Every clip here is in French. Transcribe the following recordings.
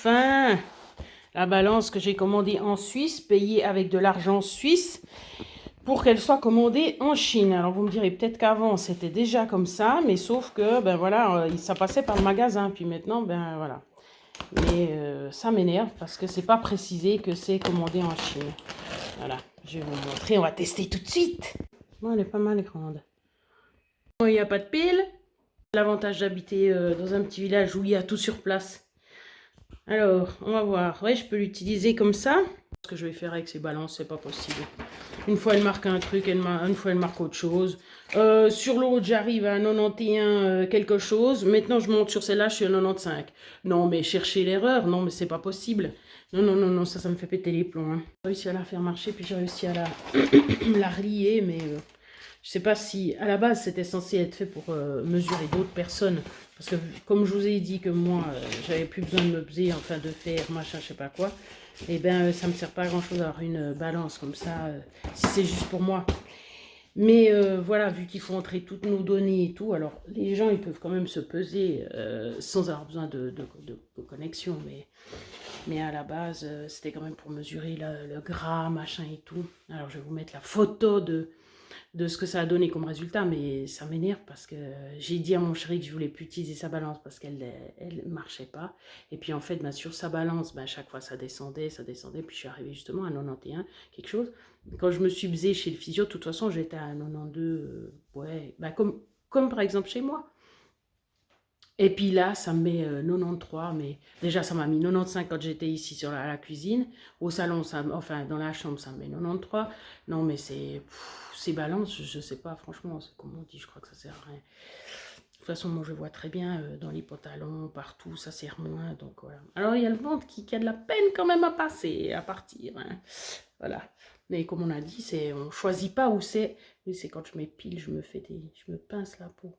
enfin la balance que j'ai commandée en Suisse, payée avec de l'argent suisse, pour qu'elle soit commandée en Chine. Alors vous me direz peut-être qu'avant c'était déjà comme ça, mais sauf que ben voilà, ça passait par le magasin, puis maintenant ben voilà. Mais ça m'énerve parce que c'est pas précisé que c'est commandé en Chine. Voilà, je vais vous montrer, on va tester tout de suite. Bon, elle est pas mal grande. Bon, il n'y a pas de pile. L'avantage d'habiter dans un petit village où il y a tout sur place. Alors, on va voir. Ouais, je peux l'utiliser comme ça. Ce que je vais faire avec ces balances, c'est pas possible. Une fois, elle marque un truc, une fois, elle marque autre chose. Sur l'autre, j'arrive à 91 quelque chose. Maintenant, je monte sur celle-là, je suis à 95. Non, mais chercher l'erreur, non, mais c'est pas possible. Non, non, non, non, ça me fait péter les plombs. Hein. J'ai réussi à la faire marcher, puis j'ai réussi à la relier, mais je sais pas si, à la base, c'était censé être fait pour mesurer d'autres personnes. Parce que, comme je vous ai dit que moi, j'avais plus besoin de me peser, enfin de faire machin, je sais pas quoi. Et ben, ça me sert pas à grand chose d'avoir une balance comme ça, si c'est juste pour moi. Mais voilà, vu qu'il faut entrer toutes nos données et tout, alors les gens, ils peuvent quand même se peser sans avoir besoin de connexion. Mais à la base, c'était quand même pour mesurer le gras, machin et tout. Alors, je vais vous mettre la photo de ce que ça a donné comme résultat, mais ça m'énerve parce que j'ai dit à mon chéri que je voulais plus utiliser sa balance parce qu'elle elle marchait pas. Et puis en fait, ben, sur sa balance, ben, chaque fois ça descendait, puis je suis arrivée justement à 91, quelque chose. Quand je me suis pesée chez le physio, de toute façon, j'étais à 92, ouais, ben, comme par exemple chez moi. Et puis là, ça me met 93, mais déjà ça m'a mis 95 quand j'étais ici sur la cuisine. Au salon, enfin dans la chambre, ça me met 93. Non, mais c'est balance, je sais pas, franchement, comme on dit, je crois que ça sert à rien. De toute façon, moi je vois très bien dans les pantalons, partout, ça sert moins, donc voilà. Alors il y a le ventre qui a de la peine quand même à passer, à partir. Hein. Voilà. Mais comme on a dit, on choisit pas où c'est. Oui, c'est quand je m'épile, je me pince la peau.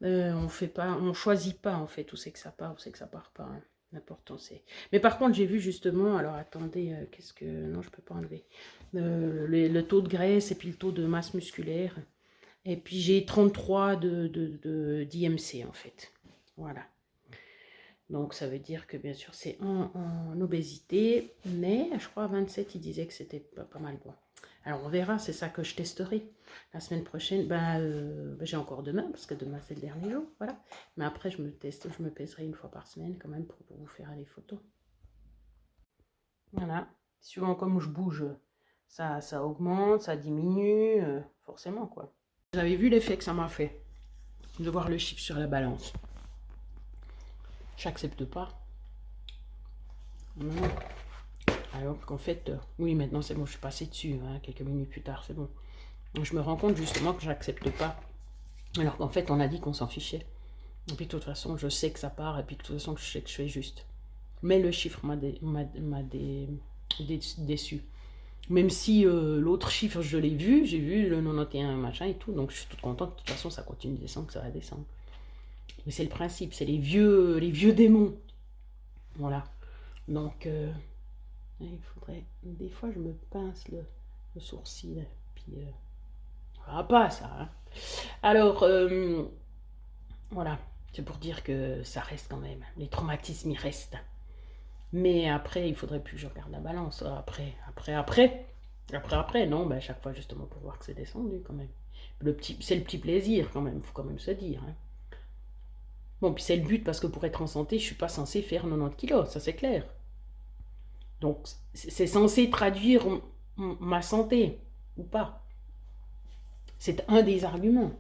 On choisit pas en fait où c'est que ça part, où c'est que ça part pas. Hein. L'important c'est. Mais par contre, j'ai vu justement, alors attendez, qu'est-ce que. Non, je peux pas enlever. Le taux de graisse et puis le taux de masse musculaire. Et puis j'ai 33 d'IMC en fait. Voilà. Donc ça veut dire que bien sûr c'est en obésité, mais je crois à 27 il disait que c'était pas mal bon. Alors on verra, c'est ça que je testerai. La semaine prochaine, j'ai encore demain, parce que demain c'est le dernier jour, voilà. Mais après je me pèserai une fois par semaine quand même pour vous faire les photos. Voilà, suivant comme je bouge, ça augmente, ça diminue, forcément quoi. Vous avez vu l'effet que ça m'a fait, de voir le chiffre sur la balance. J'accepte pas. Non. Alors qu'en fait, oui, maintenant c'est bon, je suis passée dessus, hein, quelques minutes plus tard, c'est bon. Je me rends compte justement que j'accepte pas. Alors qu'en fait, on a dit qu'on s'en fichait. Et puis de toute façon, je sais que ça part, et puis de toute façon, je sais que je fais juste. Mais le chiffre m'a déçu. Même si l'autre chiffre, je l'ai vu, j'ai vu le 91 machin et tout, donc je suis toute contente. De toute façon, ça continue de descendre, ça va descendre. Mais c'est le principe, c'est les vieux démons. Voilà. Donc, il faudrait... Des fois, je me pince le sourcil, puis... ça va pas, ça. Hein. Alors, voilà. C'est pour dire que ça reste quand même. Les traumatismes, ils restent. Mais après, il faudrait plus que je regarde la balance. Après, non, ben, chaque fois, justement, pour voir que c'est descendu, quand même. C'est le petit plaisir, quand même, faut quand même se dire. Hein. Bon, puis c'est le but, parce que pour être en santé, je suis pas censée faire 90 kilos, ça c'est clair. Donc, c'est censé traduire ma santé, ou pas. C'est un des arguments.